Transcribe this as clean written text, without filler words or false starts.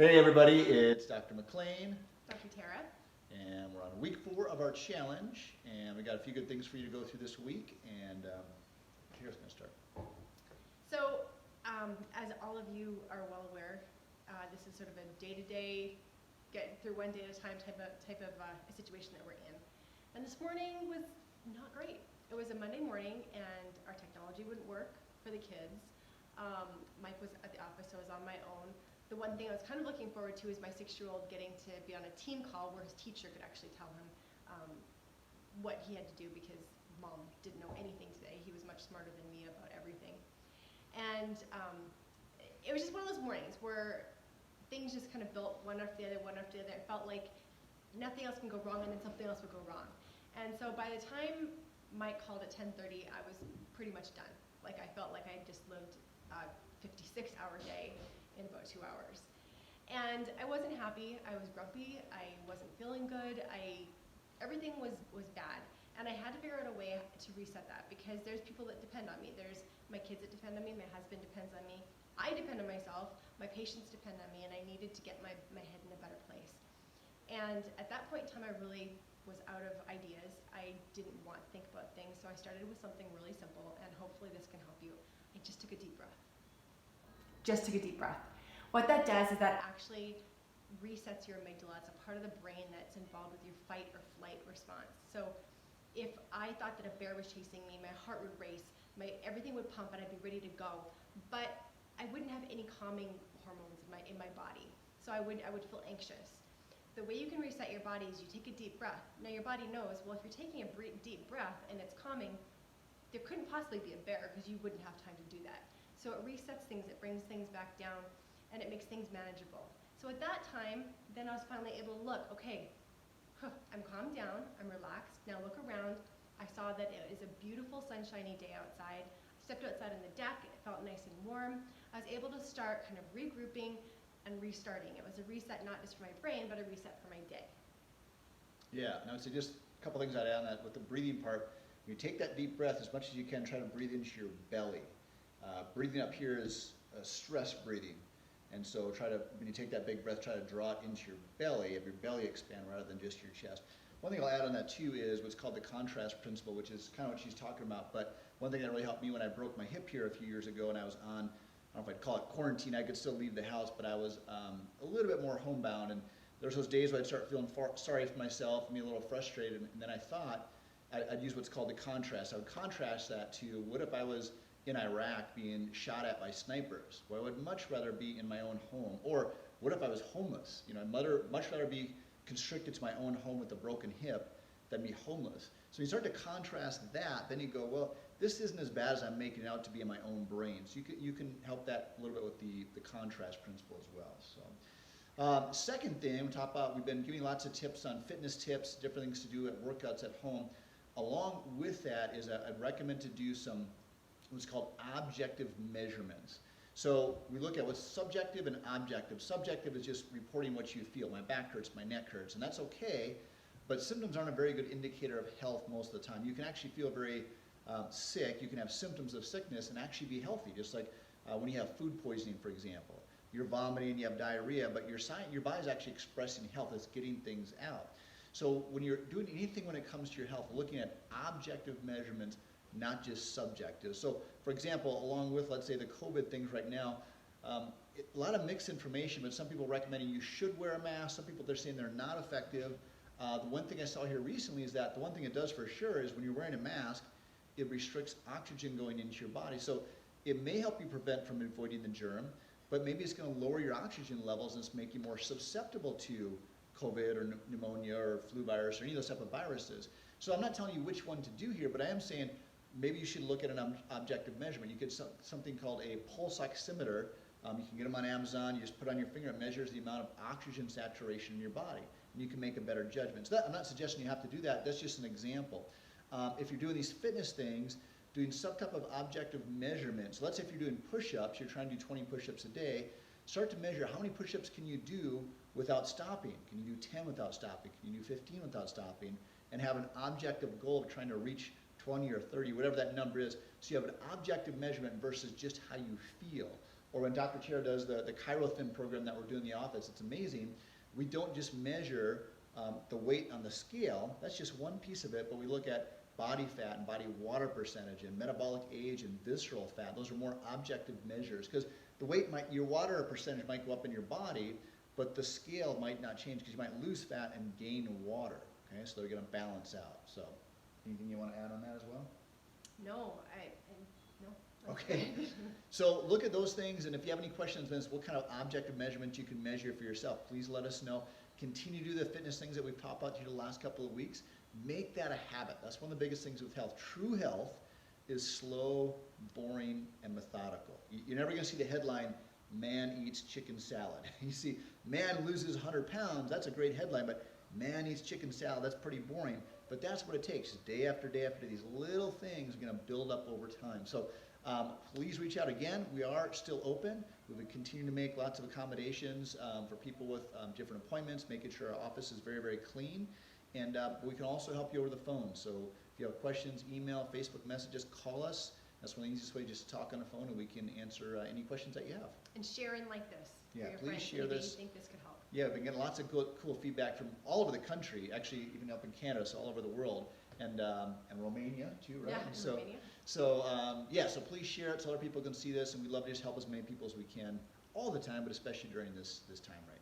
Hey everybody, it's Dr. McLean, Dr. Tara. and we're on week 4 of our challenge, and we got a few good things for you to go through this week, and Tara's going to start. So, as all of you are well aware, this is sort of a day-to-day, get through one day at a time type of a situation that we're in. And this morning was not great. It was a Monday morning, and our technology wouldn't work for the kids. Mike was at the office, so I was on my own. The one thing I was kind of looking forward to is my 6-year-old getting to be on a team call where his teacher could actually tell him what he had to do, because mom didn't know anything today. He was much smarter than me about everything. And it was just one of those mornings where things just kind of built one after the other, one after the other. It felt like nothing else can go wrong, and then something else would go wrong. And so by the time Mike called at 10:30, I was pretty much done. Like, I felt like I had just lived a 56-hour day in about 2 hours. And I wasn't happy. I was grumpy. I wasn't feeling good. Everything was bad. And I had to figure out a way to reset that, because there's people that depend on me. There's my kids that depend on me. My husband depends on me. I depend on myself. My patients depend on me. And I needed to get my head in a better place. And at that point in time, I really was out of ideas. I didn't want to think about things. So I started with something really simple, and hopefully this can help you. I just took a deep breath. Just took a deep breath. What that does is that actually resets your amygdala. It's a part of the brain that's involved with your fight or flight response. So if I thought that a bear was chasing me, my heart would race, everything would pump, and I'd be ready to go. But I wouldn't have any calming hormones in my body. So I would feel anxious. The way you can reset your body is you take a deep breath. Now your body knows, well, if you're taking a deep breath and it's calming, there couldn't possibly be a bear, because you wouldn't have time to do that. So it resets things, it brings things back down, and it makes things manageable. So at that time, then I was finally able to look, okay, I'm calmed down, I'm relaxed. Now look around. I saw that it is a beautiful sunshiny day outside. I stepped outside on the deck, it felt nice and warm. I was able to start kind of regrouping and restarting. It was a reset not just for my brain, but a reset for my day. Yeah, and I would say just a couple things I'd add on that with the breathing part. You take that deep breath as much as you can, try to breathe into your belly. Breathing up here is stress breathing. And so when you take that big breath, try to draw it into your belly, have your belly expand rather than just your chest. One thing I'll add on that too is what's called the contrast principle, which is kind of what she's talking about. But one thing that really helped me when I broke my hip here a few years ago, and I was on, I don't know if I'd call it quarantine, I could still leave the house, but I was a little bit more homebound. And there's those days where I'd start feeling sorry for myself and be a little frustrated. And then I thought I'd use what's called the contrast. I would contrast that to, what if I was in Iraq being shot at by snipers? Well, I would much rather be in my own home. Or what if I was homeless? You know, I'd much rather be constricted to my own home with a broken hip than be homeless. So when you start to contrast that, then you go, well, this isn't as bad as I'm making it out to be in my own brain. So you can help that a little bit with the contrast principle as well. So second thing, we've been giving lots of tips on fitness tips, different things to do at workouts at home. Along with that is I'd recommend to do some what's called objective measurements. So we look at what's subjective and objective. Subjective is just reporting what you feel. My back hurts, my neck hurts, and that's okay, but symptoms aren't a very good indicator of health most of the time. You can actually feel very sick, you can have symptoms of sickness and actually be healthy, just like when you have food poisoning, for example. You're vomiting, you have diarrhea, but your body's actually expressing health, it's getting things out. So when you're doing anything when it comes to your health, looking at objective measurements, not just subjective. So for example, along with, let's say, the COVID things right now, a lot of mixed information, but some people recommending you should wear a mask, some people they're saying they're not effective. The one thing I saw here recently is that the one thing it does for sure is when you're wearing a mask, it restricts oxygen going into your body. So it may help you prevent from avoiding the germ, but maybe it's going to lower your oxygen levels and it's make you more susceptible to COVID or pneumonia or flu virus or any of those type of viruses. So I'm not telling you which one to do here, but I am saying maybe you should look at an objective measurement. You get something called a pulse oximeter. You can get them on Amazon. You just put it on your finger. It measures the amount of oxygen saturation in your body, and you can make a better judgment. So I'm not suggesting you have to do that. That's just an example. If you're doing these fitness things, doing some type of objective measurements. Let's say if you're doing push-ups, you're trying to do 20 push-ups a day, start to measure how many push-ups can you do without stopping. Can you do 10 without stopping? Can you do 15 without stopping? And have an objective goal of trying to reach 20 or 30, whatever that number is. So you have an objective measurement versus just how you feel. Or when Dr. Chair does the ChiroThin program that we're doing in the office, it's amazing. We don't just measure the weight on the scale, that's just one piece of it, but we look at body fat and body water percentage and metabolic age and visceral fat. Those are more objective measures, because the weight might, your water percentage might go up in your body, but the scale might not change because you might lose fat and gain water. Okay, so they're going to balance out. So, anything you want to add on that as well? No, no. Okay, so look at those things, and if you have any questions, Vince, what kind of objective measurements you can measure for yourself, please let us know. Continue to do the fitness things that we've talked about to you the last couple of weeks. Make that a habit. That's one of the biggest things with health. True health is slow, boring, and methodical. You're never going to see the headline, man eats chicken salad. You see, man loses 100 pounds, that's a great headline, but man eats chicken salad, that's pretty boring. But that's what it takes. Day after day after day, these little things are going to build up over time. So please reach out again. We are still open. We would continue to make lots of accommodations for people with different appointments, making sure our office is very, very clean. And we can also help you over the phone. So if you have questions, email, Facebook messages, call us. That's one of the easiest ways, just to talk on the phone, and we can answer any questions that you have. And sharing like this. Yeah, for your please friends, share anybody this. You think this could help. Yeah, we've been getting lots of cool feedback from all over the country, actually even up in Canada, so all over the world, and Romania too, right? Yeah, in so, Romania. yeah, so please share it so other people can see this, and we'd love to just help as many people as we can all the time, but especially during this time right